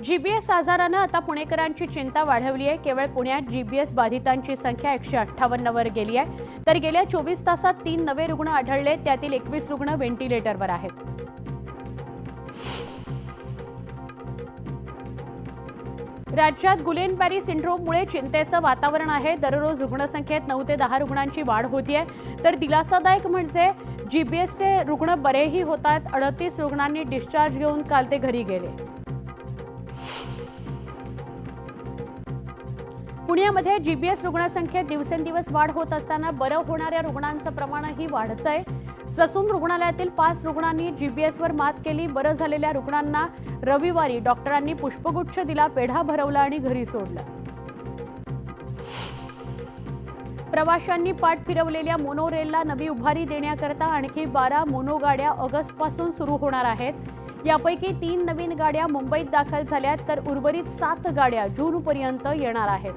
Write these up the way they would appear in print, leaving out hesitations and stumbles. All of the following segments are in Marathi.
जीबीएस आजारानं आता पुणेकरांची चिंता वाढवली आहे। केवळ पुण्यात जीबीएस बाधितांची संख्या 158 वर गेली आहे, तर गेल्या 24 तासात 3 नवे रुग्ण आढळले, त्यातील 21 रुग्ण व्हेंटिलेटरवर आहेत। राज्यात गुलेन-बॅरी सिंड्रोममुळे चिंतेचं वातावरण आहे। दररोज रुग्णसंख्येत 9 ते 10 रुग्णांची वाढ होतीये, तर दिलासादायक म्हणजे जीबीएसचे रुग्ण बरेही होत आहेत। 38 रुग्णांनी डिस्चार्ज घेऊन काल ते घरी गेले। पुण्यामध्ये जीबीएस रुग्णसंख्येत दिवसेंदिवस वाढ होत असताना बरं होणाऱ्या रुग्णांचं प्रमाणही वाढतंय। ससून रुग्णालयातील 5 रुग्णांनी जीबीएसवर मात केली। बरं झालेल्या रुग्णांना रविवारी डॉक्टरांनी पुष्पगुच्छ दिला, पेढा भरवला आणि घरी सोडलं। प्रवाशांनी पाठ फिरवलेल्या मोनो रेलला नवी उभारी देण्याकरता आणखी 12 मोनो गाड्या ऑगस्टपासून सुरू होणार आहेत। यापैकी 3 नवीन गाड्या मुंबईत दाखल झाल्यात, तर उर्वरित 7 गाड्या जूनपर्यंत येणार आहेत।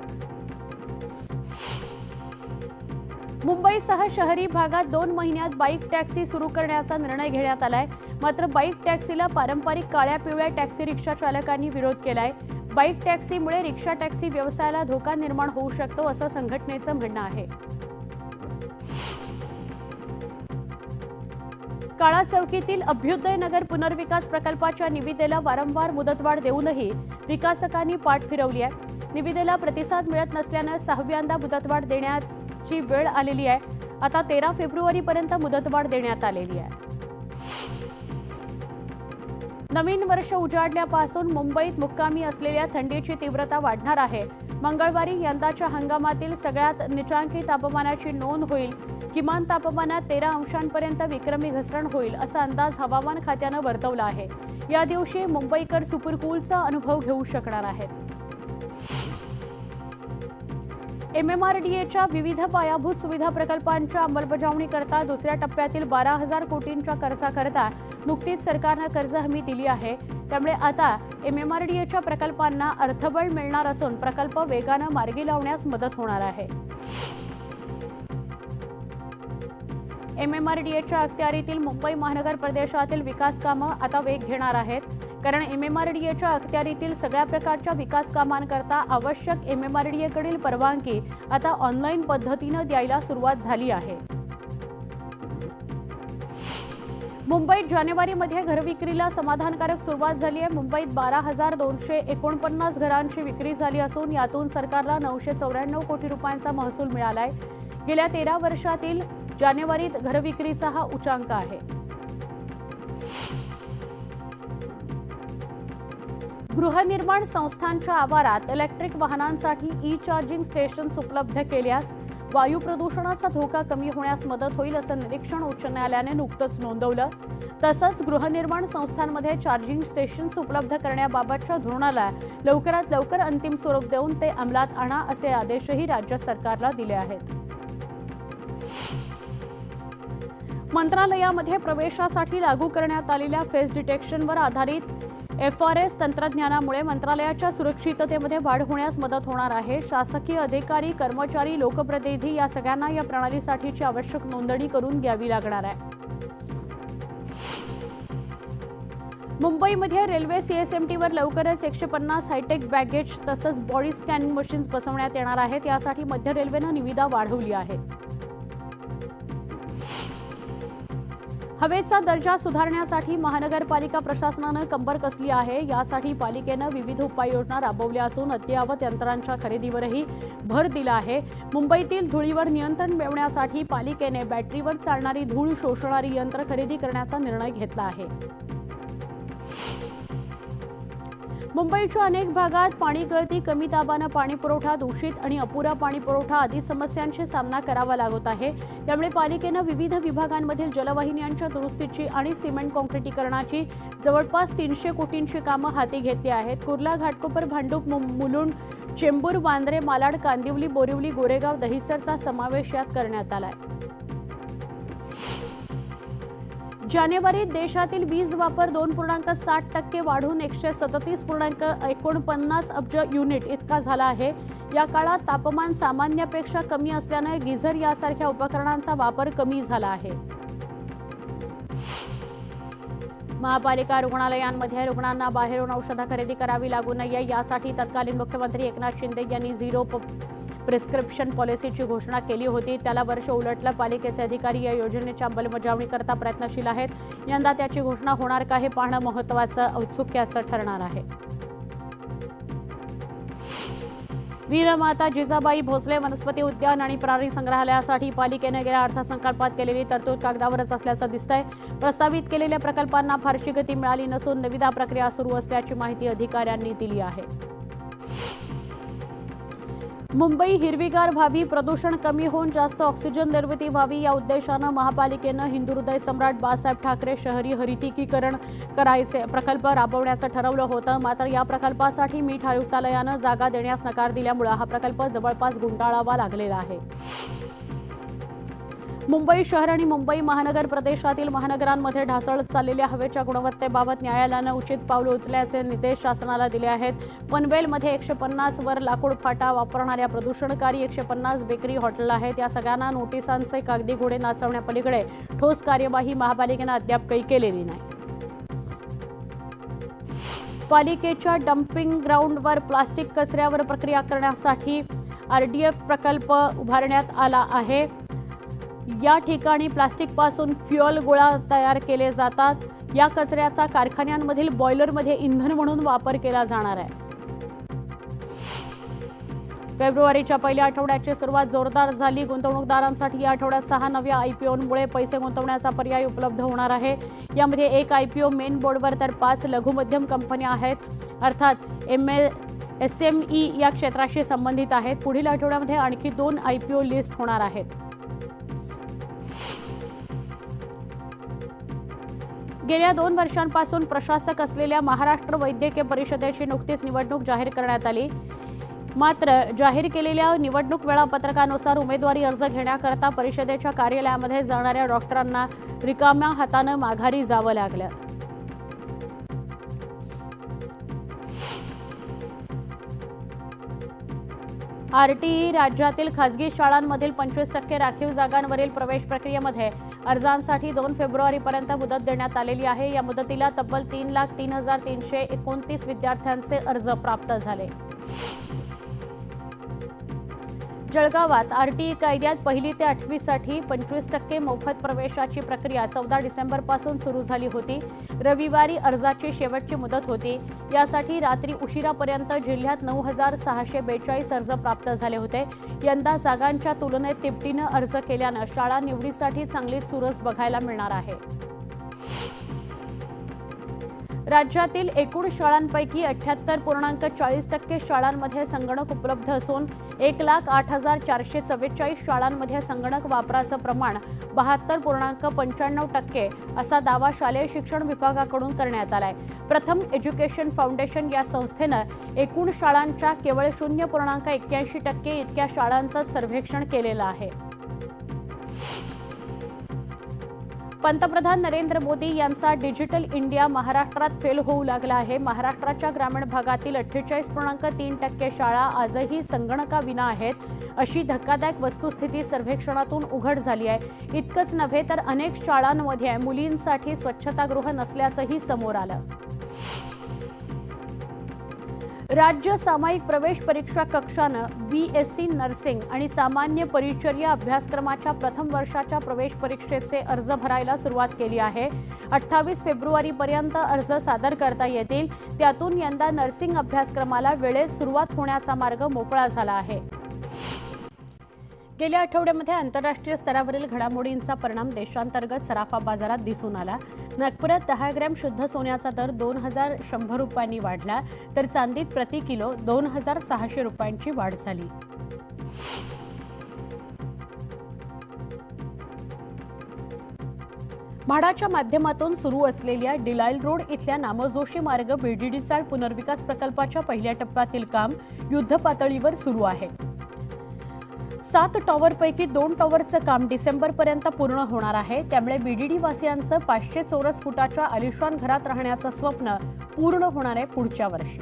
मुंबईसह शहरी भागात 2 महिन्यात बाईक टॅक्सी सुरू करण्याचा निर्णय घेण्यात आलाय। मात्र बाईक टॅक्सीला पारंपरिक काळ्या पिवळ्या टॅक्सी रिक्षा चालकांनी विरोध केलाय। बाईक टॅक्सीमुळे रिक्षा टॅक्सी व्यवसायाला धोका निर्माण होऊ शकतो, असं संघटनेचं म्हणणं आहे। काळा चौकीतील अभ्युदय नगर पुनर्विकास प्रकल्पाच्या निविदेला वारंवार मुदतवाढ देऊनही विकासकांनी पाठ फिरवली आहे। निविदेला प्रतिसाद मिळत नसल्यानं 6व्यांदा मुदतवाढ देण्याची वेळ आलेली आहे। आता 13 फेब्रुवारीपर्यंत मुदतवाढ देण्यात आलेली आहे। नवीन वर्ष उजाडल्यापासून मुंबईत मुक्कामी असलेल्या थंडीची तीव्रता वाढणार आहे। मंगळवारी यंदाच्या हंगामातील सगळ्यात निचांकी तापमानाची नोंद होईल। किमान तापमानात 13 अंशांपर्यंत विक्रमी घसरण होईल, असा अंदाज हवामान खात्यानं वर्तवला आहे। या दिवशी मुंबईकर सुपरकूलचा अनुभव घेऊ शकणार आहेत। एमएमआरडीएच्या विविध पायाभूत सुविधा प्रकल्पांच्या अंमलबजावणीकरता दुसऱ्या टप्प्यातील 12,000 कोटींच्या खर्चाकरता नुकतीच सरकारनं कर्ज हमी दिली आहे। त्यामुळे आता एमएमआरडीएच्या प्रकल्पांना अर्थबळ मिळणार असून प्रकल्प वेगानं मार्गी लावण्यास मदत होणार आहे। एमएमआरडीएच्या अखत्यारीतील मुंबई महानगर प्रदेशातील विकास कामं आता वेग घेणार आहेत, कारण एमएमआरडीएच्या अखत्यारीतील सगळ्या प्रकारच्या विकास कामांकरता आवश्यक एमएमआरडीएकडील परवानगी आता ऑनलाईन पद्धतीनं द्यायला सुरुवात झाली आहे। मुंबईत जानेवारीमध्ये घरविक्रीला समाधानकारक सुरुवात झाली आहे। मुंबईत 12,249 घरांची विक्री झाली असून यातून सरकारला 994 कोटी रुपयांचा महसूल मिळालाय। गेल्या 13 वर्षातील जानेवारीत घरविक्रीचा हा उच्चांक आहे। गृहनिर्माण संस्थांच्या आवारात इलेक्ट्रिक वाहनांसाठी ई चार्जिंग स्टेशन्स उपलब्ध केल्यास वायू प्रदूषणाचा धोका कमी होण्यास मदत होईल, असं निरीक्षण उच्च न्यायालयाने नुकतंच नोंदवलं। तसंच गृहनिर्माण संस्थांमध्ये चार्जिंग स्टेशन्स उपलब्ध करण्याबाबतच्या धोरणाला लवकरात लवकर अंतिम स्वरूप देऊन ते अंमलात आणा, असे आदेशही राज्य सरकारला दिले आहेत। मंत्रालयामध्ये प्रवेशासाठी लागू करण्यात आलेल्या फेस डिटेक्शनवर आधारित FRS तंत्रज्ञानामुळे मंत्रालयाच्या सुरक्षिततेमध्ये वाढ होण्यास मदत होणार आहे। शासकीय अधिकारी, कर्मचारी, लोकप्रतिनिधी या सगळ्यांना या प्रणालीसाठीची आवश्यक नोंदणी करून घ्यावी लागणार आहे। मुंबईमध्ये रेल्वे CSMTवर लवकरच 150 हायटेक बॅगेज तसंच बॉडी स्कॅनिंग मशीन्स बसवण्यात येणार आहेत। यासाठी मध्य रेल्वेनं निविदा वाढवली आहे। हवेचा दर्जा सुधारण्यासाठी महानगरपालिका प्रशासनानं कंबर कसली आहे। यासाठी पालिकेनं विविध उपाययोजना राबवल्या असून अद्ययावत यंत्रांच्या खरेदीवरही भर दिला आहे। मुंबईतील धुळीवर नियंत्रण मिळवण्यासाठी पालिकेने बॅटरीवर चालणारी धूळ शोषणारी यंत्र खरेदी करण्याचा निर्णय घेतला आहे। मुंबईच्या अनेक भागात पाणी गळती, कमी दाबानं पाणीपुरवठा, दूषित आणि अपुरा पाणीपुरवठा आदी समस्यांशी सामना करावा लागत आहे। त्यामुळे पालिकेनं विविध विभागांमधील जलवाहिन्यांच्या दुरुस्तीची आणि सिमेंट काँक्रिटीकरणाची जवळपास 300 कोटींची कामं हाती घेतली आहेत। कुर्ला, घाटकोपर, भांडूप, मुलुंड, चेंबूर, वांद्रे, मालाड, कांदिवली, बोरिवली, गोरेगाव, दहिसरचा समावेश यात करण्यात आलाय। जानेवारीत देशातील वीज वापर 2.7% वाढून 137.49 अब्ज युनिट इतका झाला आहे। या काळात तापमान सामान्यापेक्षा कमी असल्याने गीझर यासारख्या उपकरणांचा वापर कमी झाला आहे। महापालिका रुग्णालयांमध्ये रुग्णांना बाहेरून औषधं खरेदी करावी लागू नये यासाठी तत्कालीन मुख्यमंत्री एकनाथ शिंदे यांनी झिरो प्रिस्क्रिप्शन पॉलिसीची घोषणा केली होती. त्याला वर्ष उलटलं. पालिकेचे अधिकारी या योजनेच्या अंमलबजावणीकरता प्रयत्नशील आहेत. यंदा त्याची घोषणा होणार का हे पाहणं महत्त्वाचं औत्सुक्याचं ठरणार आहे. वीरमाता जिजाबाई भोसले वनस्पती उद्यान आणि प्राणी संग्रहालयासाठी पालिकेने गेल्या अर्थसंकल्पात केलेली तरतूद कागदावरच असल्याचं दिसतंय. प्रस्तावित केलेल्या प्रकल्पांना फारशी गती मिळाली नसून निविदा प्रक्रिया सुरू असल्याची माहिती अधिकाऱ्यांनी दिली आहे. मुंबई हिरवीगार व्हावी, प्रदूषण कमी होऊन जास्त ऑक्सिजन निर्मिती व्हावी या उद्देशानं महापालिकेनं हिंदुहृदय सम्राट बाळासाहेब ठाकरे शहरी हरितीकरण करायचे प्रकल्प राबवण्याचं ठरवलं होतं. मात्र या प्रकल्पासाठी मीठ आयुक्तालयानं जागा देण्यास नकार दिल्यामुळे हा प्रकल्प जवळपास गुंडाळावा लागलेला आहे. मुंबई शहर आणि मुंबई महानगर प्रदेशातील महानगरांमध्ये ढासळत चाललेल्या हवेच्या गुणवत्तेबाबत न्यायालयानं उचित पावलं उचलण्याचे निर्देश शासनाला दिले आहेत. पनवेलमध्ये 150 वर लाकूड फाटा वापरणाऱ्या प्रदूषणकारी 150 बेकरी हॉटेल आहेत. या सगळ्यांना नोटिसांचे कागदी घोडे नाचवण्यापलीकडे ठोस कार्यवाही महापालिकेनं अद्याप काही केलेली नाही. पालिकेच्या डम्पिंग ग्राउंडवर प्लास्टिक कचऱ्यावर प्रक्रिया करण्यासाठी RDF प्रकल्प उभारण्यात आला आहे. या ठिकाणी प्लास्टिकपासून फ्युएल गोळा तयार केले जातात. या कचऱ्याचा कारखान्यांमधील बॉयलरमध्ये इंधन म्हणून वापर केला जाणार आहे. फेब्रुवारीच्या पहिल्या आठवड्याची सुरुवात जोरदार झाली. गुंतवणूकदारांसाठी या आठवड्यात 6 नव्या IPOमुळे पैसे गुंतवण्याचा पर्याय उपलब्ध होणार आहे. यामध्ये एक IPO मेन बोर्डवर तर 5 लघु मध्यम कंपन्या आहेत, अर्थात SME या क्षेत्राशी संबंधित आहेत. पुढील आठवड्यामध्ये आणखी 2 IPO लिस्ट होणार आहेत. गेल्या 2 वर्षांपासून प्रशासक असलेल्या महाराष्ट्र वैद्यकीय परिषदेची नुकतीच निवडणूक जाहीर करण्यात आली. मात्र जाहीर केलेल्या निवडणूक वेळापत्रकानुसार उमेदवारी अर्ज घेण्याकरता परिषदेच्या कार्यालयामध्ये जाणाऱ्या डॉक्टरांना रिकाम्या हातानं माघारी जावं लागलं. RTE राज्यातील खासगी शाळांमधील 25% राखीव जागांवरील प्रवेश प्रक्रियेमध्ये अर्जांसाठी 2 फेब्रुवारीपर्यंत मुदत देण्यात आलेली आहे. या मुदतीला तब्बल 3,03,329 विद्यार्थ्यांचे अर्ज प्राप्त झाले. जळगावात RTE कायद्यात 1ली ते 8वी साठी 25% मोफत प्रवेशाची प्रक्रिया 14 डिसेंबरपासून सुरू झाली होती. रविवारी अर्जाची शेवटची मुदत होती. यासाठी रात्री उशिरापर्यंत जिल्ह्यात 9,642 अर्ज प्राप्त झाले होते. यंदा जागांच्या तुलनेत तिपटीनं अर्ज केल्यानं शाळा निवडीसाठी चांगली चुरस बघायला मिळणार आहे. राज्यातील एकूण शाळांपैकी 78.40% शाळांमध्ये संगणक उपलब्ध असून 1,08,444 शाळांमध्ये संगणक वापराचं प्रमाण 72.95% असा दावा शालेय शिक्षण विभागाकडून करण्यात आलाय. प्रथम एज्युकेशन फाउंडेशन या संस्थेनं एकूण शाळांच्या केवळ 0.81% इतक्या शाळांचं सर्वेक्षण केलेलं आहे. पंतप्रधान नरेंद्र मोदी यांचा डिजिटल इंडिया महाराष्ट्रात फेल होऊ लागला आहे. महाराष्ट्राच्या ग्रामीण भागातील 48.3% शाळा आजही संगणकाविना आहेत, अशी धक्कादायक वस्तुस्थिती सर्वेक्षणातून उघड झाली आहे. इतकंच नव्हे तर अनेक शाळांमध्ये मुलींसाठी स्वच्छतागृह नसल्याचंही समोर आलं. राज्य सामायिक प्रवेश परीक्षा कक्षानं BSc नर्सिंग आणि सामान्य परिचर्या अभ्यासक्रमाच्या प्रथम वर्षाच्या प्रवेश परीक्षेचे अर्ज भरायला सुरुवात केली आहे. 28 फेब्रुवारीपर्यंत अर्ज सादर करता येतील. त्यातून यंदा नर्सिंग अभ्यासक्रमाला वेळेत सुरुवात होण्याचा मार्ग मोकळा झाला आहे. गेल्या आठवड्यामध्ये आंतरराष्ट्रीय स्तरावरील घडामोडींचा परिणाम देशांतर्गत सराफा बाजारात दिसून आला. नागपुरात 10 ग्रॅम शुद्ध सोन्याचा दर 2,100 रुपयांनी वाढला, तर चांदीत प्रति किलो 2,600 रुपयांची वाढ झाली. म्हाडाच्या माध्यमातून सुरू असलेल्या डिलाईल रोड इथल्या नामजोशी मार्ग BDD चाळ पुनर्विकास प्रकल्पाच्या पहिल्या टप्प्यातील काम युद्धपातळीवर सुरू आहे. 7 टॉवरपैकी 2 टॉवरचं काम डिसेंबरपर्यंत पूर्ण होणार आहे. त्यामुळे BDD वासियांचं 500 चौरस फुटाच्या आलिशान घरात राहण्याचं स्वप्न पूर्ण होणार आहे पुढच्या वर्षी.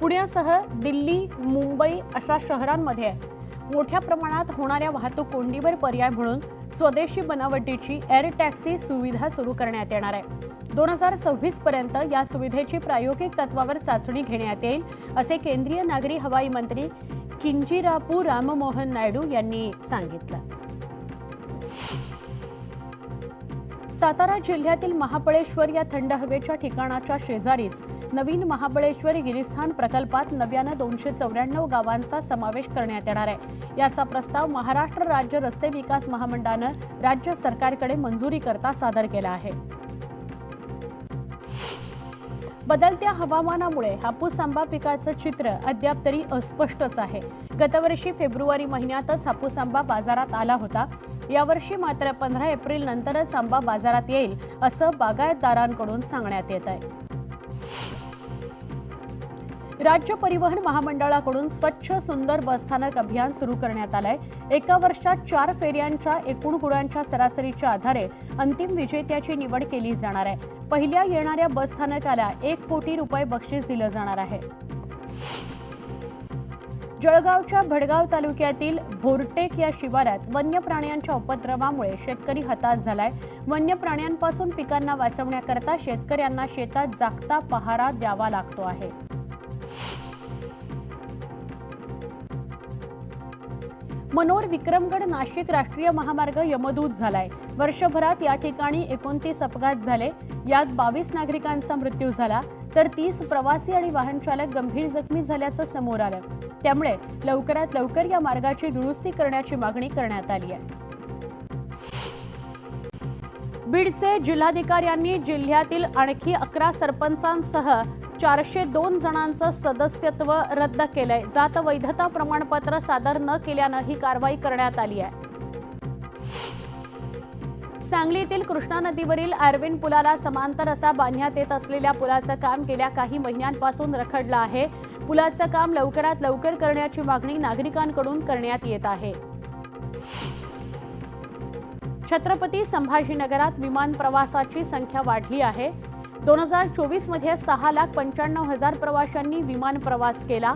पुण्यासह दिल्ली, मुंबई अशा शहरांमध्ये मोठ्या प्रमाणात होणाऱ्या वाहतूक कोंडीवर पर्याय म्हणून स्वदेशी बनावटीची एअर टॅक्सी सुविधा सुरू करण्यात येणार आहे। 2026 पर्यंत या सुविधेची प्रायोगिक तत्वावर चाचणी घेण्यात येईल, असे केंद्रीय नागरी हवाई मंत्री किंजिरापू राममोहन नायडू यांनी सांगितलं। सातारा जिल्ह्यातील महाबळेश्वर या थंड हवेच्या ठिकाणाच्या शेजारीच नवीन महाबळेश्वर गिरिस्थान प्रकल्पात नव्यानं 294 गावांचा समावेश करण्यात येणार आहे। याचा प्रस्ताव महाराष्ट्र राज्य रस्ते विकास महामंडळानं राज्य सरकारकडे मंजुरीकरता सादर केला आहे। बदलत्या हवामानामुळे हापूस आंबा पिकाचं चित्र अद्याप तरी अस्पष्टच आहे। गतवर्षी फेब्रुवारी महिन्यातच हापूस आंबा बाजारात आला होता। यावर्षी मात्र 15 एप्रिल नंतरच आंबा बाजारात येईल, असं बागायतदारांकडून सांगण्यात येत आहे। राज्य परिवहन महामंडळाकडून स्वच्छ सुंदर बसस्थानक अभियान सुरू करण्यात आलंय। एका वर्षात 4 फेऱ्यांच्या एकूण गुणांच्या सरासरीच्या आधारे अंतिम विजेत्याची निवड केली जाणार आहे। पहिल्या येणाऱ्या बसस्थानकाला 1 कोटी रुपये बक्षीस दिलं जाणार आहे। जळगावच्या भडगाव तालुक्यातील भोरटेक या शिवारात वन्य प्राण्यांच्या उपद्रवामुळे शेतकरी हताश झालाय। वन्य प्राण्यांपासून पिकांना वाचवण्याकरता शेतकऱ्यांना शेतात जागता पहारा द्यावा लागतो आहे। मनोर विक्रमगड नाशिक राष्ट्रीय महामार्ग यमदूत झालाय। वर्षभरात या ठिकाणी 29 अपघात झाले, यात 22 नागरिकांचा मृत्यू झाला, तर 30 प्रवासी आणि वाहन चालक गंभीर जखमी झाल्याचं समोर आलं। त्यामुळे लवकरात लवकर या मार्गाची दुरुस्ती करण्याची मागणी करण्यात आली आहे। बीडचे जिल्हाधिकाऱ्यांनी जिल्ह्यातील आणखी 11 सरपंचांसह 402 जणांचं सदस्यत्व रद्द केलंय। जात वैधता प्रमाणपत्र सादर न केल्यानं ही कारवाई करण्यात आली आहे। सांगलीतील कृष्णा नदीवरील आर्विन पुलाला समांतर असा बांधण्यात येत असलेल्या पुलाचं काम गेल्या काही महिन्यांपासून रखडलं आहे। पुलाचं काम लवकरात लवकर करण्याची मागणी नागरिकांकडून करण्यात येत आहे। छत्रपती संभाजीनगरात विमान प्रवासाची संख्या वाढली आहे। 2024 मध्ये 6,95,000 प्रवाशांनी विमान प्रवास केला।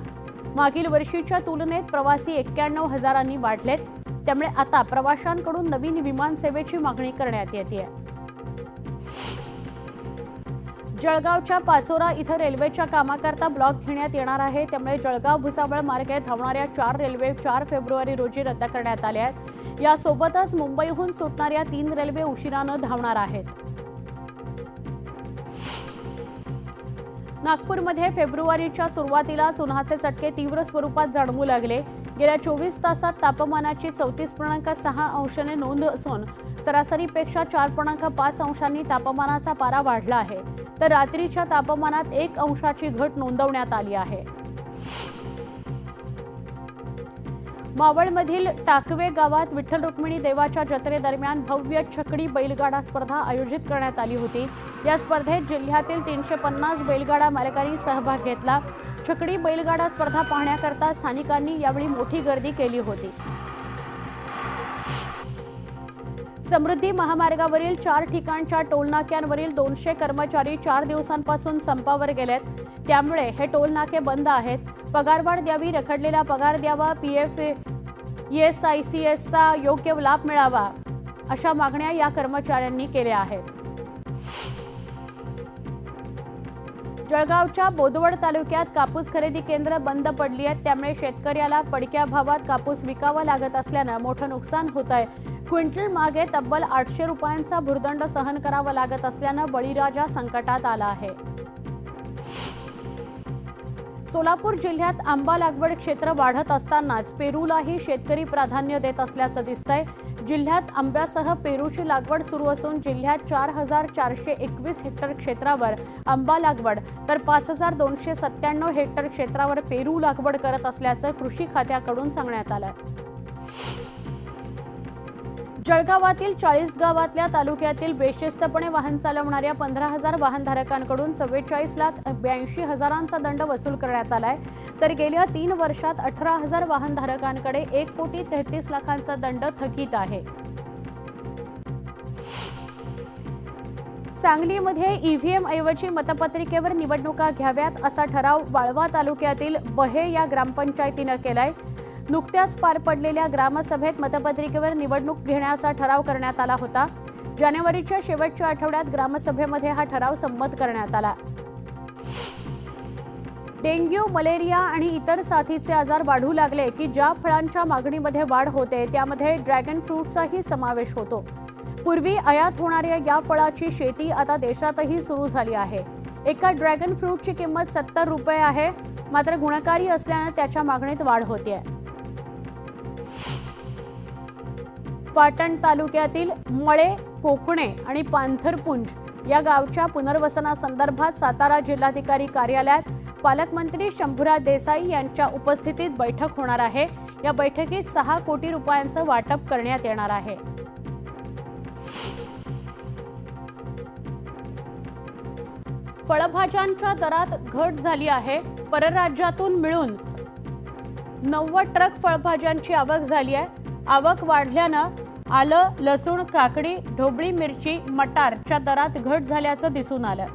मागील वर्षीच्या तुलनेत प्रवासी 91,000 वाढलेत। त्यामुळे आता प्रवाशांकडून नवीन विमान सेवेची मागणी करण्यात येते। जळगावच्या पाचोरा इथं रेल्वेच्या कामाकरता ब्लॉक घेण्यात येणार आहे। त्यामुळे जळगाव भुसावळ मार्गे धावणाऱ्या 4 रेल्वे 4 फेब्रुवारी रोजी रद्द करण्यात आल्या आहेत। यासोबतच मुंबईहून सुटणाऱ्या 3 रेल्वे उशिरानं धावणार आहेत। नागपूरमध्ये फेब्रुवारीच्या सुरुवातीलाच उन्हाचे चटके तीव्र स्वरूपात जाणवू लागले। गेल्या 24 तासात तापमानाची 34.6 अंशाने नोंद असून सरासरीपेक्षा 4.5 अंशांनी तापमानाचा पारा वाढला आहे, तर रात्रीच्या तापमानात 1 अंशाची घट नोंदवण्यात आली आहे। मावळमधील टाकवे गावात विठ्ठल रुक्मिणी देवाच्या जत्रेदरम्यान भव्य छकडी बैलगाडा स्पर्धा आयोजित करण्यात आली होती। या स्पर्धेत जिल्ह्यातील 350 बैलगाडा मालकांनी सहभाग घेतला। छकडी बैलगाडा स्पर्धा पाहण्याकरता स्थानिकांनी यावेळी मोठी गर्दी केली होती। समृद्धी महामार्गावरील 4 ठिकाणच्या टोलनाक्यांवरील 200 कर्मचारी 4 दिवसांपासून संपावर गेलेत। त्यामुळे हे टोलनाके बंद आहेत। पगारवाढ द्यावी, रखडलेला पगार द्यावा, पीएफ ESICSचा योग्य लाभ मिळावा, अशा मागण्या या कर्मचाऱ्यांनी केल्या आहेत। जळगावच्या बोदवड तालुक्यात कापूस खरेदी केंद्र बंद पडली आहेत। त्यामुळे शेतकऱ्याला पडक्या भावात कापूस विकावा लागत असल्यानं मोठं नुकसान होत आहे। क्विंटल मागे तब्बल 800 रुपयांचा भुर्दंड सहन करावा लागत असल्यानं बळीराजा संकटात आला आहे। सोलापूर जिल्ह्यात आंबा लागवड क्षेत्र वाढत असतानाच पेरूलाही शेतकरी प्राधान्य देत असल्याचं दिसतंय। जिल्ह्यात आंब्यासह पेरूची लागवड सुरू असून जिल्ह्यात 4,421 हेक्टर क्षेत्रावर आंबा लागवड तर 5,297 हेक्टर क्षेत्रावर पेरू लागवड करत असल्याचं कृषी खात्याकडून सांगण्यात आलं। जळगावातील 40 गावातल्या तालुक्यातील बेशिस्तपणे वाहन चालवणाऱ्या 15,000 वाहनधारकांकडून 44,82,000चा दंड वसूल करण्यात आलाय, तर गेल्या 3 वर्षात 18,000 वाहनधारकांकडे 1,33,00,000चा दंड थकीत आहे। सांगलीमध्ये ईव्हीएम ऐवजी मतपत्रिकेवर निवडणुका घ्याव्यात असा ठराव वाळवा तालुक्यातील बहे या ग्रामपंचायतीनं केलाय। नुकत्याच पार पडलेल्या ग्रामसभेत मतपत्रिकेवर निवडणूक घेण्याचा ठराव करण्यात आला होता। जानेवारीच्या शेवटच्या आठवड्यात ग्रामसभेमध्ये हा ठराव संमत करण्यात आला। डेंग्यू, मलेरिया आणि इतर साथीचे आजार वाढू लागले की ज्या फळांच्या मागणीमध्ये वाढ होते त्यामध्ये ड्रॅगन फ्रूटचाही समावेश होतो। पूर्वी आयात होणाऱ्या या फळाची शेती आता देशातही सुरू झाली आहे। एका ड्रॅगन फ्रूटची किंमत 70 रुपये आहे, मात्र गुणकारी असल्याने त्याच्या मागणीत वाढ होते। पाटण तालुक्यातील मळे, कोकणे आणि पांथरपुंज या गावच्या पुनर्वसनासंदर्भात सातारा जिल्हाधिकारी कार्यालयात पालकमंत्री शंभूराज देसाई यांच्या उपस्थितीत बैठक होणार आहे। या बैठकीत 6 कोटी रुपयांचं वाटप करण्यात येणार आहे। फळभाज्यांच्या दरात घट झाली आहे। परराज्यातून मिळून 90 ट्रक फळभाज्यांची आवक झाली आहे। आवक वाढल्यानं आलं, लसूण, काकडी, ढोबळी मिरची, मटारच्या दरात घट झाल्याचं दिसून आलं।